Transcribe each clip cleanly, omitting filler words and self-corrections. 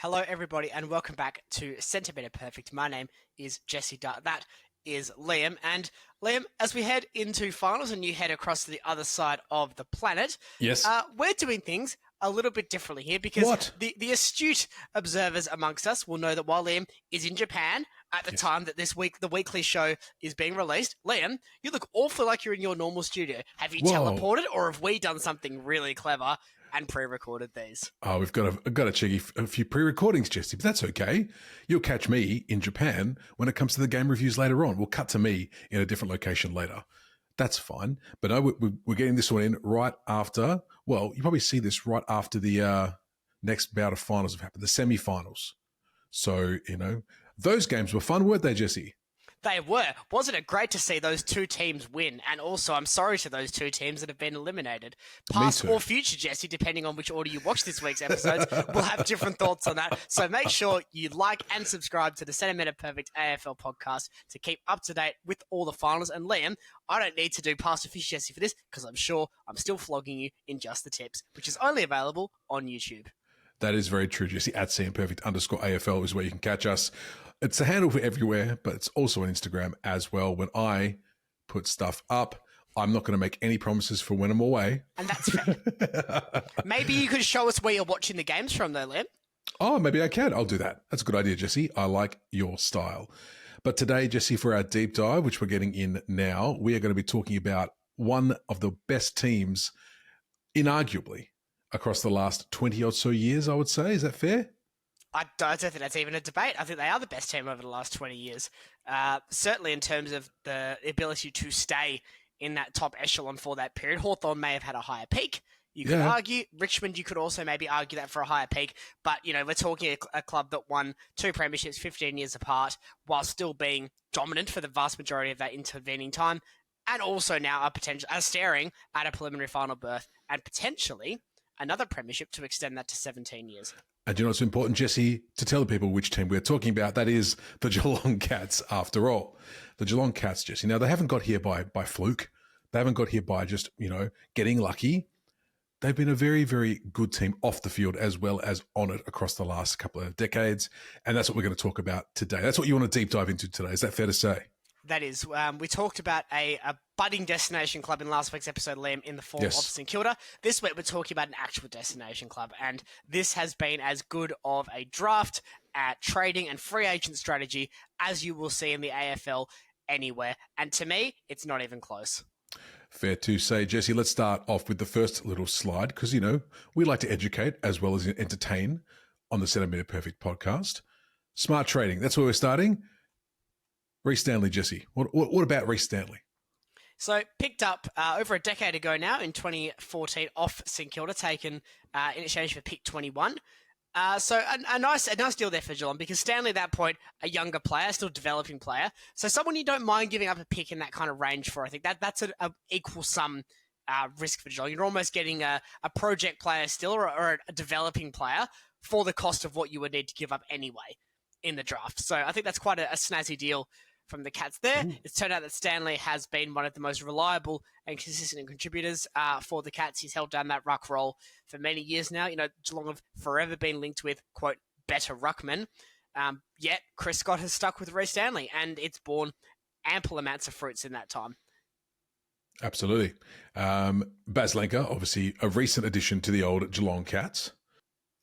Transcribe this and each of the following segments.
Hello, everybody, and welcome back to Centimetre Perfect. My name is Jesse Dart. That is Liam. And Liam, as we head into finals and you head across to the other side of the planet, Yes. we're doing things a little bit differently here because What? the astute observers amongst us will know that while Liam is in Japan at the time that the weekly show is being released, Liam, you look awfully like you're in your normal studio. Have you Whoa. teleported, or have we done something really clever and pre-recorded these? Oh, we've got to check a few pre-recordings, Jesse, but that's okay. You'll catch me in Japan when it comes to the game reviews later on. We'll cut to me in a different location later. That's fine. But no, we're getting this one in right after, well, you probably see this right after the next bout of finals have happened, the semi-finals. So, those games were fun, weren't they, Jesse? They were. Wasn't it great to see those two teams win? And also, I'm sorry to those two teams that have been eliminated. Past or future, Jesse, depending on which order you watch this week's episodes, we'll have different thoughts on that. So make sure you like and subscribe to the Centimetre Perfect AFL podcast to keep up to date with all the finals. And Liam, I don't need to do past or future, Jesse, for this because I'm sure I'm still flogging you in just the tips, which is only available on YouTube. That is very true, Jesse. At @CMPerfect_AFL is where you can catch us. It's a handle for everywhere, but it's also on Instagram as well. When I put stuff up, I'm not going to make any promises for when I'm away. And that's fair. Maybe you could show us where you're watching the games from, though, Liam. Oh, maybe I can. I'll do that. That's a good idea, Jesse. I like your style. But today, Jesse, for our deep dive, which we're getting in now, we are going to be talking about one of the best teams, inarguably, across the last 20 or so years, I would say. Is that fair? I don't think that's even a debate. I think they are the best team over the last 20 years. Certainly in terms of the ability to stay in that top echelon for that period. Hawthorn may have had a higher peak. You could argue. Richmond, you could also maybe argue that for a higher peak. But, we're talking a club that won 2 premierships 15 years apart while still being dominant for the vast majority of that intervening time. And also now are staring at a preliminary final berth and potentially another premiership to extend that to 17 years. And you know what's important, Jesse, to tell the people which team we're talking about? That is the Geelong Cats, after all. The Geelong Cats, Jesse. Now, they haven't got here by fluke. They haven't got here by just, getting lucky. They've been a very, very good team off the field as well as on it across the last couple of decades. And that's what we're going to talk about today. That's what you want to deep dive into today. Is that fair to say? That is. We talked about a budding destination club in last week's episode, Liam, in the form of St Kilda. This week, we're talking about an actual destination club, and this has been as good of a draft, trading, and free agent strategy as you will see in the AFL anywhere. And to me, it's not even close. Fair to say, Jesse. Let's start off with the first little slide because, we like to educate as well as entertain on the Centimetre Perfect podcast. Smart trading. That's where we're starting. Reece Stanley, Jesse. What about Reece Stanley? So picked up over a decade ago now in 2014 off St Kilda, taken in exchange for pick 21. So a nice deal there for Geelong because Stanley at that point, a younger player, still developing player. So someone you don't mind giving up a pick in that kind of range for. I think that's an equal sum risk for Geelong. You're almost getting a project player still or a developing player for the cost of what you would need to give up anyway in the draft. So I think that's quite a snazzy deal from the Cats there. Ooh. It's turned out that Stanley has been one of the most reliable and consistent contributors for the Cats. He's held down that ruck role for many years now. Geelong have forever been linked with, quote, better ruckmen. Yet Chris Scott has stuck with Reece Stanley, and it's borne ample amounts of fruits in that time. Absolutely. Baz Lenker, obviously a recent addition to the old Geelong Cats.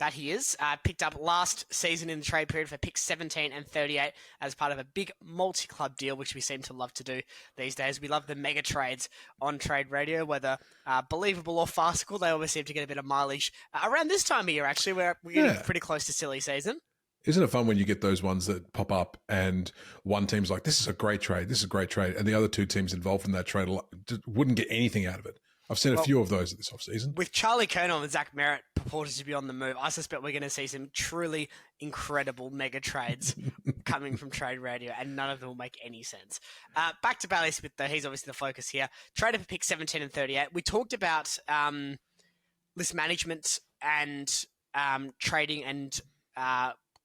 That he is. Picked up last season in the trade period for picks 17 and 38 as part of a big multi-club deal, which we seem to love to do these days. We love the mega trades on Trade Radio, whether believable or farcical. They always seem to get a bit of mileage around this time of year, actually. We're getting pretty close to silly season. Isn't it fun when you get those ones that pop up and one team's like, this is a great trade, and the other two teams involved in that trade wouldn't get anything out of it? I've seen a few of those this offseason. With Charlie Colonel and Zach Merritt purported to be on the move, I suspect we're going to see some truly incredible mega trades coming from Trade Radio, and none of them will make any sense. Back to Bailey Smith, though. He's obviously the focus here. Traded for picks 17 and 38. We talked about list management and trading and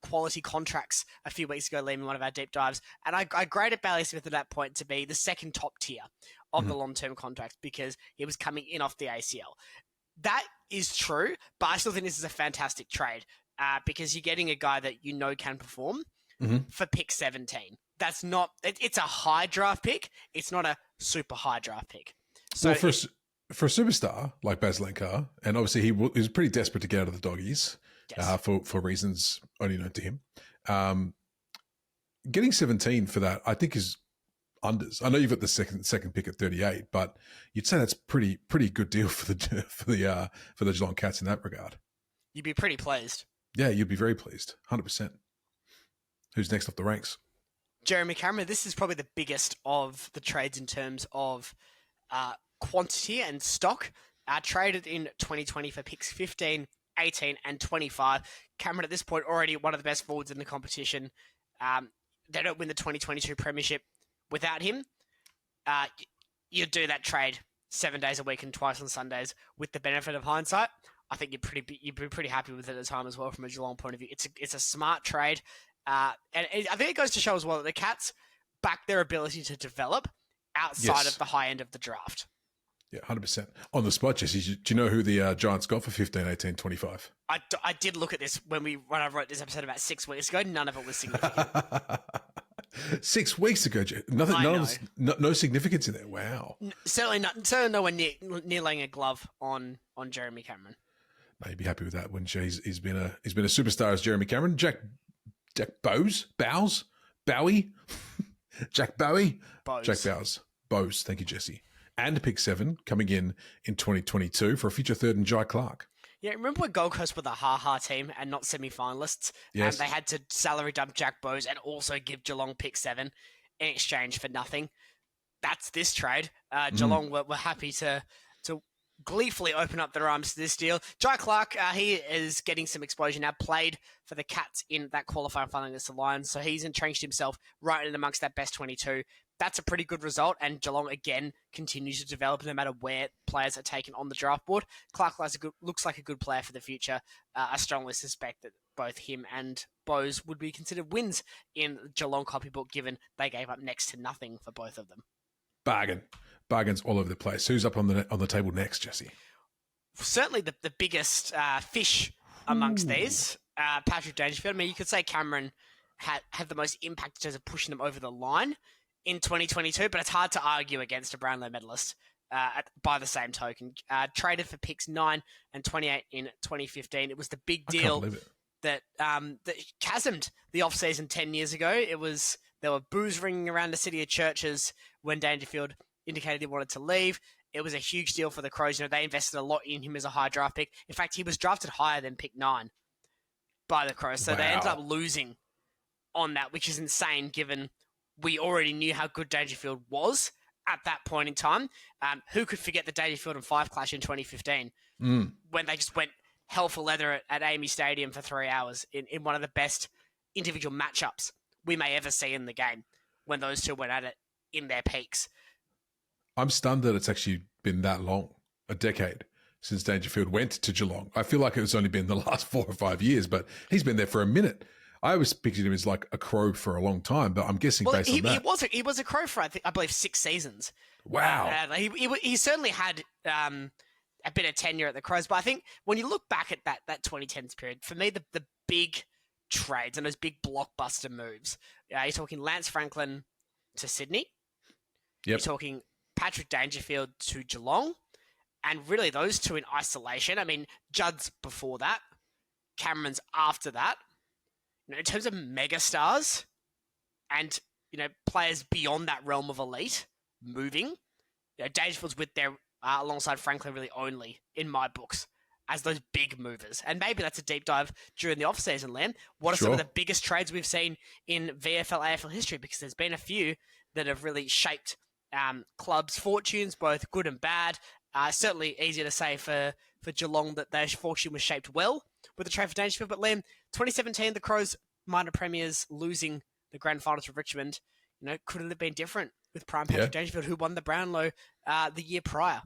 quality contracts a few weeks ago, Liam, in one of our deep dives. And I graded Bailey Smith at that point to be the second top tier of the long-term contracts because he was coming in off the ACL. That is true, but I still think this is a fantastic trade. because you're getting a guy that you know can perform for pick 17. That's not. It's a high draft pick. It's not a super high draft pick. So well, for a superstar like Baslenka, and obviously he was pretty desperate to get out of the doggies for reasons only known to him. Getting 17 for that, I think, is unders. I know you've got the second pick at 38, but you'd say that's pretty good deal for the Geelong Cats in that regard. You'd be pretty pleased. Yeah, you'd be very pleased, 100%. Who's next off the ranks? Jeremy Cameron. This is probably the biggest of the trades in terms of quantity and stock. Traded in 2020 for picks 15, 18, and 25. Cameron at this point already one of the best forwards in the competition. They don't win the 2022 premiership without him. You do that trade 7 days a week and twice on Sundays with the benefit of hindsight. I think you'd be pretty happy with it at the time as well from a Geelong point of view. It's a smart trade. And I think it goes to show as well that the Cats back their ability to develop outside of the high end of the draft. Yeah, 100%. On the spot, Jesse, do you know who the Giants got for 15, 18, 25? I did look at this when I wrote this episode about 6 weeks ago. None of it was significant. 6 weeks ago, no significance in there. Wow. Certainly nowhere near laying a glove on Jeremy Cameron. No, you'd be happy with that, wouldn't you? He's been a superstar as Jeremy Cameron. Jack Bowie, Jack Bowie, Jack Bowes. Thank you, Jesse. And pick 7 coming in 2022 for a future third in Jai Clark. Yeah, remember when Gold Coast were the ha-ha team and not semi-finalists? Yes. And they had to salary dump Jack Bowes and also give Geelong pick 7 in exchange for nothing. That's this trade. Geelong were happy to gleefully open up their arms to this deal. Jai Clark, he is getting some exposure now, played for the Cats in that qualifying final against the Lions, so he's entrenched himself right in amongst that best 22. That's a pretty good result, and Geelong, again, continues to develop no matter where players are taken on the draft board. Clark looks like a good player for the future. I strongly suspect that both him and Bowes would be considered wins in Geelong copybook, given they gave up next to nothing for both of them. Bargains all over the place. Who's up on the table next, Jesse? Certainly the biggest fish amongst these, Patrick Dangerfield. I mean, you could say Cameron had the most impact in terms of pushing them over the line in 2022, but it's hard to argue against a Brownlow medalist by the same token. Traded for picks 9 and 28 in 2015. It was the big deal that chasmed the off-season 10 years ago. There were boos ringing around the city of churches when Dangerfield indicated he wanted to leave. It was a huge deal for the Crows. You know, they invested a lot in him as a high draft pick. In fact, he was drafted higher than pick 9 by the Crows. So They ended up losing on that, which is insane given we already knew how good Dangerfield was at that point in time. Who could forget the Dangerfield and Fife clash in 2015 when they just went hell for leather at Amy Stadium for 3 hours in one of the best individual matchups we may ever see in the game when those two went at it in their peaks. I'm stunned that it's actually been that long, a decade, since Dangerfield went to Geelong. I feel like it's only been the last 4 or 5 years, but he's been there for a minute. I always pictured him as like a Crow for a long time, but I'm guessing based on that. He was a Crow for, I believe, 6 seasons. Wow. He certainly had a bit of tenure at the Crows, but I think when you look back at that 2010s period, for me, the big trades and those big blockbuster moves, you're talking Lance Franklin to Sydney. Yep. You're talking Patrick Dangerfield to Geelong, and really those two in isolation. I mean, Judd's before that, Cameron's after that. You know, in terms of megastars and, you know, players beyond that realm of elite moving, you know, Dangerfield's with there alongside Franklin really only in my books as those big movers. And maybe that's a deep dive during the off-season, Lam. What are some of the biggest trades we've seen in VFL, AFL history? Because there's been a few that have really shaped clubs' fortunes, both good and bad. Certainly easier to say for Geelong that their fortune was shaped well with the trade for Dangerfield. But Liam, 2017, the Crows minor premiers losing the grand final to Richmond, you know, could it have been different with prime Patrick Dangerfield, who won the Brownlow the year prior?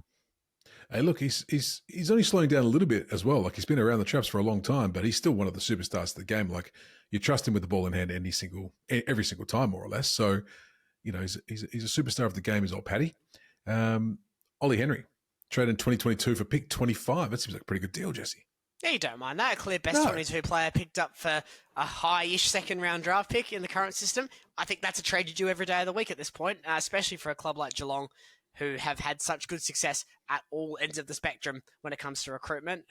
Hey, look, he's only slowing down a little bit as well. Like, he's been around the traps for a long time, but he's still one of the superstars of the game. Like, you trust him with the ball in hand every single time, more or less. So, you know, he's a superstar of the game, is old Paddy. Ollie Henry, traded in 2022 for pick 25. That seems like a pretty good deal, Jesse. Yeah, you don't mind that. A clear best No. 22 player picked up for a high-ish second-round draft pick in the current system. I think that's a trade you do every day of the week at this point, especially for a club like Geelong, who have had such good success at all ends of the spectrum when it comes to recruitment.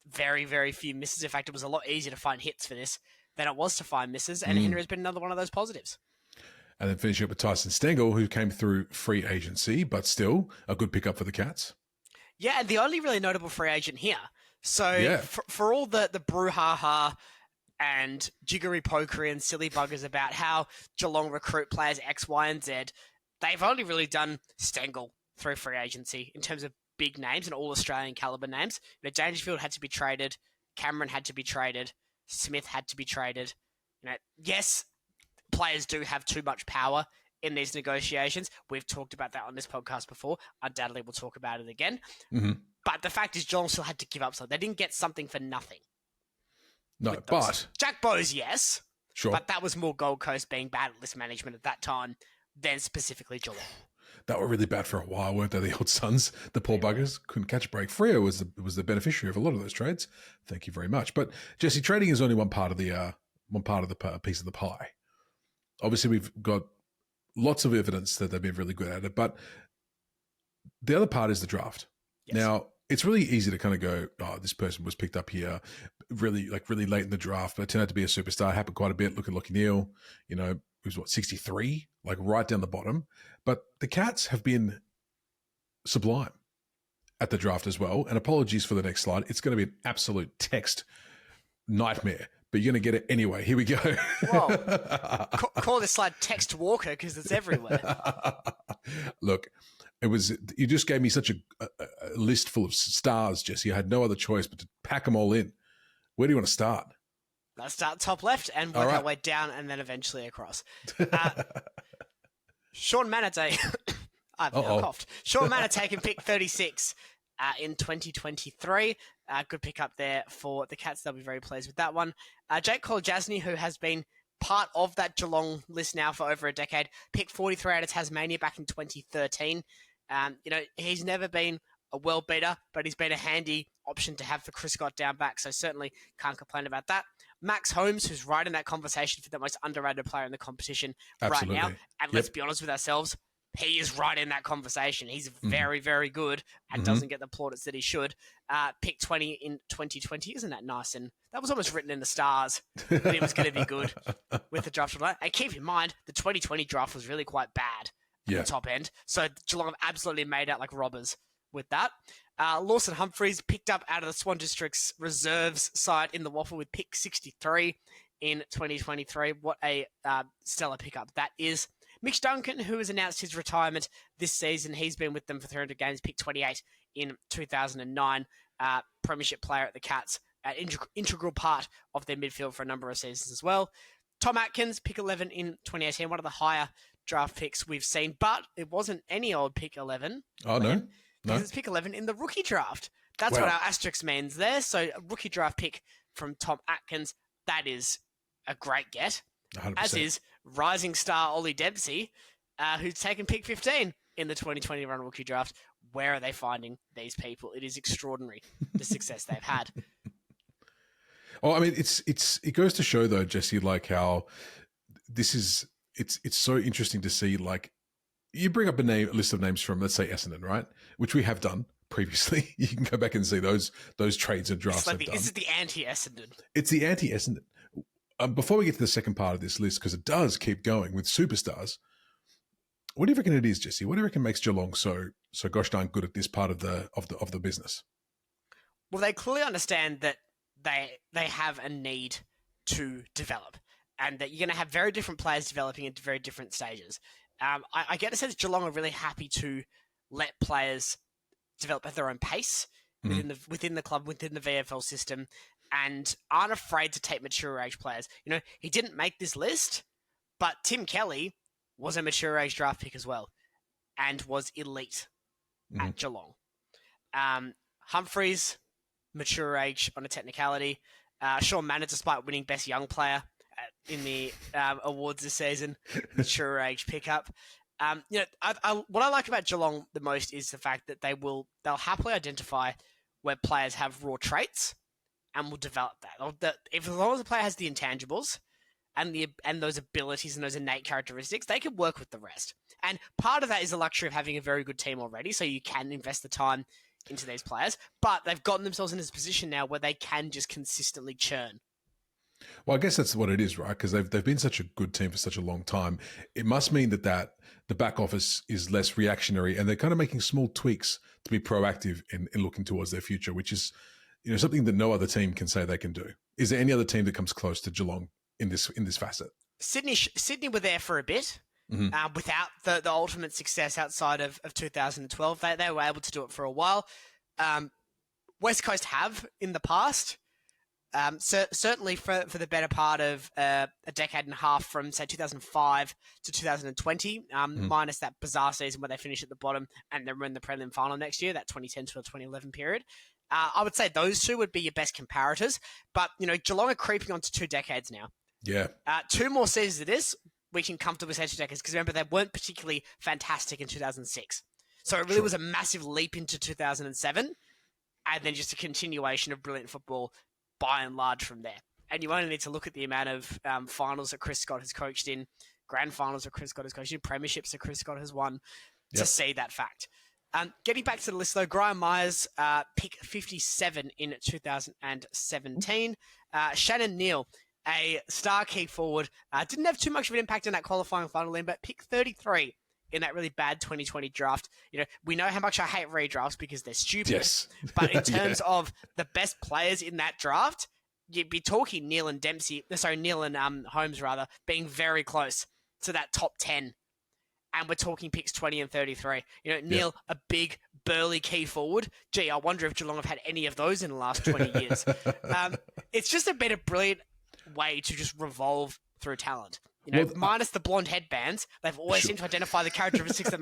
Very, very few misses. In fact, it was a lot easier to find hits for this than it was to find misses, and Henry has been another one of those positives. And then finishing up with Tyson Stengel, who came through free agency, but still a good pickup for the Cats. Yeah, and the only really notable free agent here. So Yeah. for all the brouhaha and jiggery pokery and silly buggers about how Geelong recruit players X, Y, and Z, they've only really done Stengel through free agency in terms of big names and all Australian caliber names. Dangerfield had to be traded, Cameron had to be traded, Smith had to be traded. Yes, players do have too much power in these negotiations. We've talked about that on this podcast before. Undoubtedly, we'll talk about it again. Mm-hmm. But the fact is, Geelong still had to give up something. They didn't get something for nothing. No, but... Jack Bowes, yes. Sure. But that was more Gold Coast being bad at list management at that time than specifically Geelong. That were really bad for a while, weren't they? The old Suns, the poor buggers, couldn't catch a break. Freo was the beneficiary of a lot of those trades. Thank you very much. But Jesse, trading is only one part of the piece of the pie. Obviously, we've got lots of evidence that they've been really good at it, but the other part is the draft. Yes. Now, it's really easy to kind of go, oh, this person was picked up here really late in the draft, but it turned out to be a superstar. It happened quite a bit. Look at Lachie Neale, who's 63, like right down the bottom. But the Cats have been sublime at the draft as well. And apologies for the next slide. It's going to be an absolute text nightmare, but you're going to get it anyway. Here we go. Whoa. Call this slide Text Walker because it's everywhere. Look, you just gave me such a list full of stars, Jesse. I had no other choice but to pack them all in. Where do you want to start? Let's start top left and work our way down and then eventually across. Sean Manatee. I've now coughed. Sean Manatee taking pick 36 in 2023. Good pick up there for the Cats. They'll be very pleased with that one. Jake Kolajasny, who has been part of that Geelong list now for over a decade, picked 43 out of Tasmania back in 2013. He's never been a world beater, but he's been a handy option to have for Chris Scott down back, so certainly can't complain about that. Max Holmes, who's right in that conversation for the most underrated player in the competition right now. And let's be honest with ourselves, he is right in that conversation. He's very, very good and doesn't get the plaudits that he should. Pick 20 in 2020. Isn't that nice? And that was almost written in the stars that he was going to be good with the draft. And keep in mind, the 2020 draft was really quite bad at the top end. So Geelong have absolutely made out like robbers with that. Lawson Humphreys picked up out of the Swan District's reserves side in the Waffle with pick 63 in 2023. What a stellar pickup that is. Mitch Duncan, who has announced his retirement this season, he's been with them for 300 games, pick 28 in 2009. Premiership player at the Cats, an integral part of their midfield for a number of seasons as well. Tom Atkins, pick 11 in 2018, one of the higher draft picks we've seen, but it wasn't any old pick 11. Oh, no? Because it's pick 11 in the rookie draft. That's what our asterisk means there. So a rookie draft pick from Tom Atkins, that is a great get. 100%. As is rising star Ollie Dempsey, who's taken pick 15 in the 2020 run rookie draft. Where are they finding these people? It is extraordinary, the success they've had. Oh, I mean, it goes to show though, Jesse, like how this is, it's so interesting to see, like, you bring up a list of names from, let's say, Essendon, right? Which we have done previously. You can go back and see those trades and drafts. This is the anti-Essendon. It's the anti-Essendon. Before we get to the second part of this list, because it does keep going with superstars, what do you reckon it is, Jesse? What do you reckon makes Geelong so gosh darn good at this part of the business? Well, they clearly understand that they have a need to develop, and that you're going to have very different players developing at very different stages. I get the sense Geelong are really happy to let players develop at their own pace within the club, within the VFL system, and aren't afraid to take mature age players. He didn't make this list, but Tim Kelly was a mature age draft pick as well, and was elite at Geelong. Humphreys, mature age on a technicality. Sean Manor, despite winning Best Young Player in the awards this season, mature age pickup. What I like about Geelong the most is the fact that they'll happily identify where players have raw traits and will develop that. If as long as the player has the intangibles and those abilities and those innate characteristics, they can work with the rest. And part of that is the luxury of having a very good team already, so you can invest the time into these players. But they've gotten themselves in this position now where they can just consistently churn. Well, I guess that's what it is, right? Because they've been such a good team for such a long time. It must mean that the back office is less reactionary, and they're kind of making small tweaks to be proactive in looking towards their future, which is, something that no other team can say they can do. Is there any other team that comes close to Geelong in this facet? Sydney were there for a bit. Without the ultimate success outside of 2012. They were able to do it for a while. West Coast have in the past. Certainly for the better part of a decade and a half from, say, 2005 to 2020, minus that bizarre season where they finished at the bottom and then win the prelim final next year, that 2010 to 2011 period. I would say those two would be your best comparators. But, Geelong are creeping on to 2 decades now. Yeah. 2 more seasons of this, we can comfortably say 2 decades, because remember, they weren't particularly fantastic in 2006. So it really was a massive leap into 2007, and then just a continuation of brilliant football by and large from there. And you only need to look at the amount of finals that Chris Scott has coached in, grand finals that Chris Scott has coached in, premierships that Chris Scott has won to see that fact. Getting back to the list, though, Graham Myers, pick 57 in 2017. Shannon Neal, a star key forward, didn't have too much of an impact in that qualifying final in, but pick 33 in that really bad 2020 draft. We know how much I hate redrafts because they're stupid. Yes. But in terms of the best players in that draft, you'd be talking Neal and Holmes being very close to that top 10. And we're talking picks 20 and 33. Neal, a big, burly key forward. Gee, I wonder if Geelong have had any of those in the last 20 years. It's just been a brilliant way to just revolve through talent. Minus the blonde headbands, they've always seemed to identify the characteristics that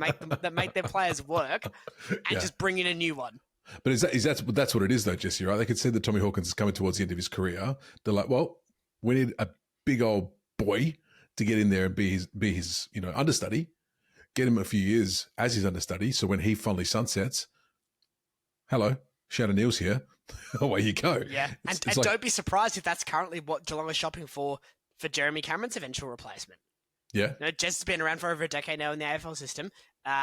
make their players work, and just bring in a new one. But that's what it is, though, Jesse, right? They can see that Tommy Hawkins is coming towards the end of his career. They're like, well, we need a big old boy to get in there and be his understudy. Get him a few years as his understudy, so when he finally sunsets, hello, Shannon Neal's here. Away you go. Yeah, and don't be surprised if that's currently what Geelong is shopping for Jeremy Cameron's eventual replacement. Yeah. Jez has been around for over a decade now in the AFL system.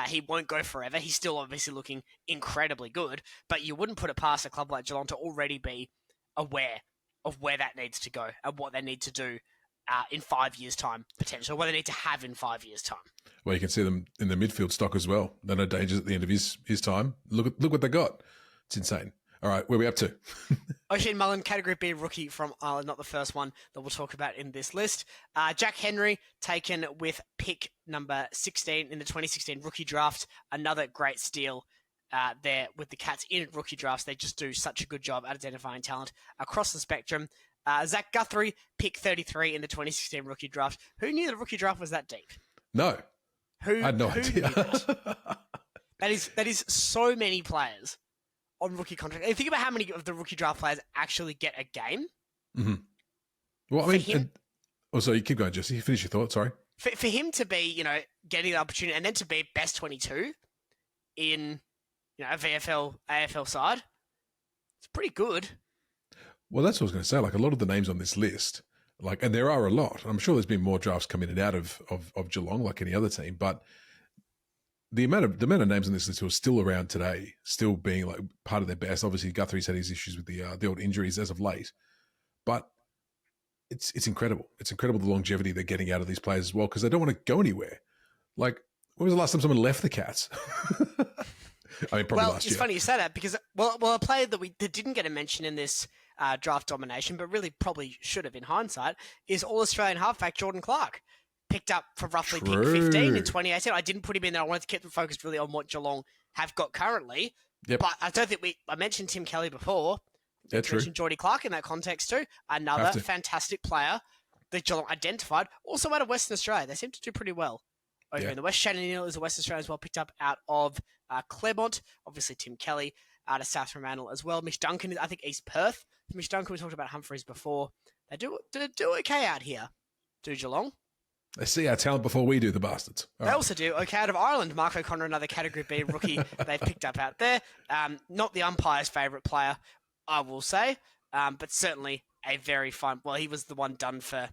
He won't go forever. He's still obviously looking incredibly good, but you wouldn't put it past a club like Geelong to already be aware of where that needs to go and what they need to do in 5 years' time, potentially, what they need to have in 5 years' time. Well, you can see them in the midfield stock as well. There are no dangers at the end of his time. Look what they got. It's insane. All right, where are we up to? Oisin Mullen, Category B rookie from Ireland, not the first one that we'll talk about in this list. Jack Henry, taken with pick number 16 in the 2016 rookie draft. Another great steal there with the Cats in rookie drafts. They just do such a good job at identifying talent across the spectrum. Zach Guthrie, pick 33 in the 2016 rookie draft. Who knew the rookie draft was that deep? No. I had no idea. That is so many players on rookie contract. And think about how many of the rookie draft players actually get a game. Mm-hmm. Well, I mean, you keep going, Jesse. Finish your thought. Sorry. For him to be, getting the opportunity and then to be best 22 in, a VFL, AFL side, it's pretty good. Well, that's what I was going to say. Like a lot of the names on this list, and there are a lot. I'm sure there's been more drafts come in and out of Geelong, like any other team, but the amount of names on this list who are still around today, still being like part of their best. Obviously, Guthrie's had his issues with the old injuries as of late, but it's incredible. It's incredible the longevity they're getting out of these players as well, because they don't want to go anywhere. Like, when was the last time someone left the Cats? I mean, probably last year. It's funny you say that because a player that didn't get a mention in this draft domination, but really probably should have in hindsight, is All-Australian halfback Jordan Clark. Picked up for roughly pick 15 in 2018. I didn't put him in there. I wanted to keep them focused really on what Geelong have got currently. Yep. But I don't think I mentioned Tim Kelly before. Yeah, true. Mentioned Geordie Clark in that context too. Another fantastic player that Geelong identified. Also out of Western Australia. They seem to do pretty well over in the West. Shannon Neal is a Western Australian as well, picked up out of Claremont. Obviously Tim Kelly out of South Fremantle as well. Mitch Duncan, I think East Perth. Mitch Duncan, we talked about Humphreys before. They do okay out here. Do Geelong. They see our talent before we do, the bastards. They also do okay out of Ireland. Mark O'Connor, another Category B rookie they've picked up out there. Not the umpire's favourite player, I will say. but certainly a very fun. Well, he was the one done for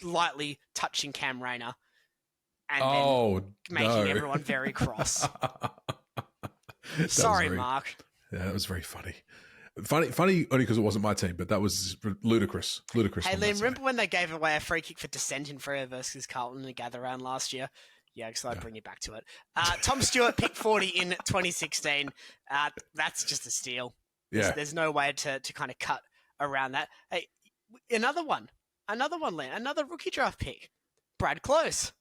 lightly touching Cam Rayner and then making everyone very cross. Sorry, Mark. Yeah, that was very funny. Funny only because it wasn't my team, but that was ludicrous. Ludicrous. Hey, Liam, remember when they gave away a free kick for dissent in Freo versus Carlton in the gather round last year? Yeah, because I'd bring you back to it. Tom Stewart picked 40 in 2016. That's just a steal. Yeah. There's no way to kind of cut around that. Hey, another one, Liam, another rookie draft pick. Brad Close.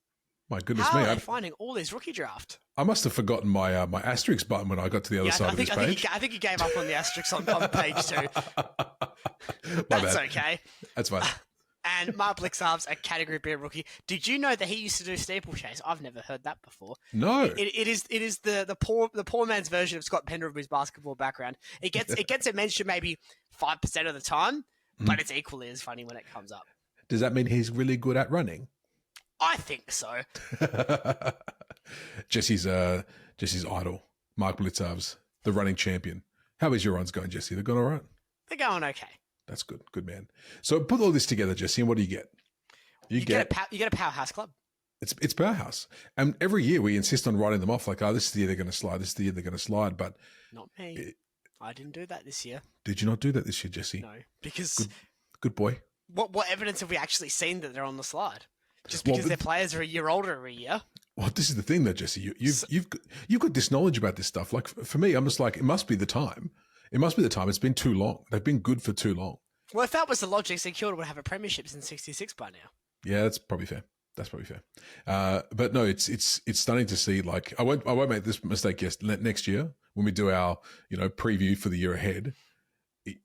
My goodness How me. are they finding all these rookie draft? I must have forgotten my my asterisk button when I got to the other side of this page. I think you gave up on the asterisk on page 2. That's okay. That's fine. And Mark Blixarves, a Category B rookie. Did you know that he used to do steeplechase? I've never heard that before. No. It is the poor man's version of Scott Penderbury's basketball background. It gets a mention maybe 5% of the time, but it's equally as funny when it comes up. Does that mean he's really good at running? I think so. Jesse's idol, Mark Blixarves, the running champion. How is your runs going, Jesse? They're going all right? They're going okay. That's good. Good, man. So put all this together, Jesse, and what do you get? You get a powerhouse club. It's powerhouse. And every year we insist on writing them off like, this is the year they're going to slide. This is the year they're going to slide. But not me. I didn't do that this year. Did you not do that this year, Jesse? No, because good boy. What evidence have we actually seen that they're on the slide? Just because their players are a year older every year. Well, this is the thing, though, Jesse. You've got this knowledge about this stuff. Like for me, I'm just like, it must be the time. It must be the time. It's been too long. They've been good for too long. Well, if that was the logic, St Kilda would have a premiership since '66 by now. Yeah, that's probably fair. But no, it's starting to see, like, I won't make this mistake next year when we do our preview for the year ahead.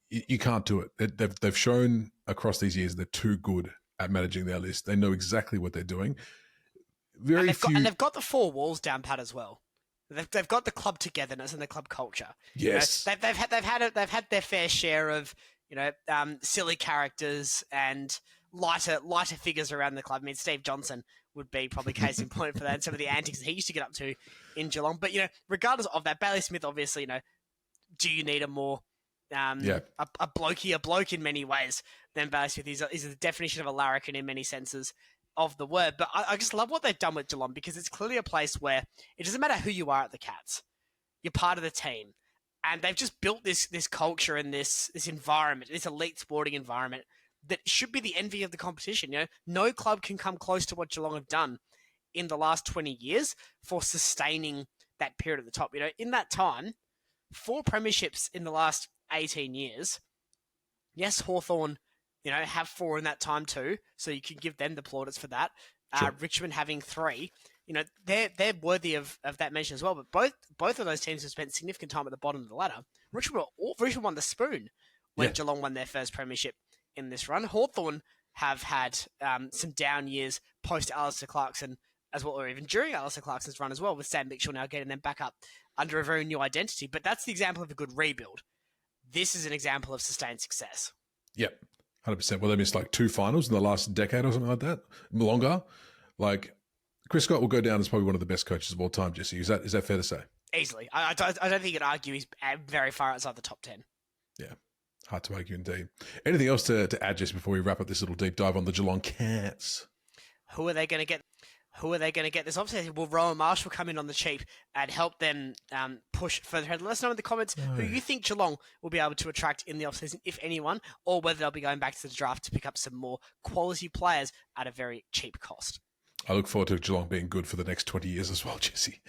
You can't do it. They've shown across these years they're too good at managing their list. They know exactly what they're doing. And they've got the 4 walls down pat as well. They've got the club togetherness and the club culture. Yes, they've had their fair share of silly characters and lighter figures around the club. I mean, Steve Johnson would be probably case in point for that, and some of the antics that he used to get up to in Geelong. But regardless of that, Bailey Smith, obviously, do you need a more a bloke in many ways than Bailey Smith? He's the definition of a larrikin in many senses of the word. But I just love what they've done with Geelong, because it's clearly a place where it doesn't matter who you are at the Cats, you're part of the team. And they've just built this culture and this environment, this elite sporting environment that should be the envy of the competition. No club can come close to what Geelong have done in the last 20 years for sustaining that period at the top. In that time, 4 premierships in the last 18 years. Yes, Hawthorn, have 4 in that time too, so you can give them the plaudits for that. Sure. Richmond having 3. They're worthy of that mention as well. But both of those teams have spent significant time at the bottom of the ladder. Richmond won the spoon when Geelong won their first premiership in this run. Hawthorn have had some down years post Alistair Clarkson as well, or even during Alistair Clarkson's run as well, with Sam Mitchell now getting them back up under a very new identity. But that's the example of a good rebuild. This is an example of sustained success. Yep, 100%. Well, they missed like 2 finals in the last decade or something like that, longer. Like, Chris Scott will go down as probably one of the best coaches of all time, Jesse. Is that fair to say? Easily. I don't think you could argue he's very far outside the top 10. Yeah, hard to argue indeed. Anything else to add, Jesse, before we wrap up this little deep dive on the Geelong Cats? Who are they going to get? This offseason? Will Rowan Marshall come in on the cheap and help them push further ahead? Let us know in the comments who you think Geelong will be able to attract in the offseason, if anyone, or whether they'll be going back to the draft to pick up some more quality players at a very cheap cost. I look forward to Geelong being good for the next 20 years as well, Jesse.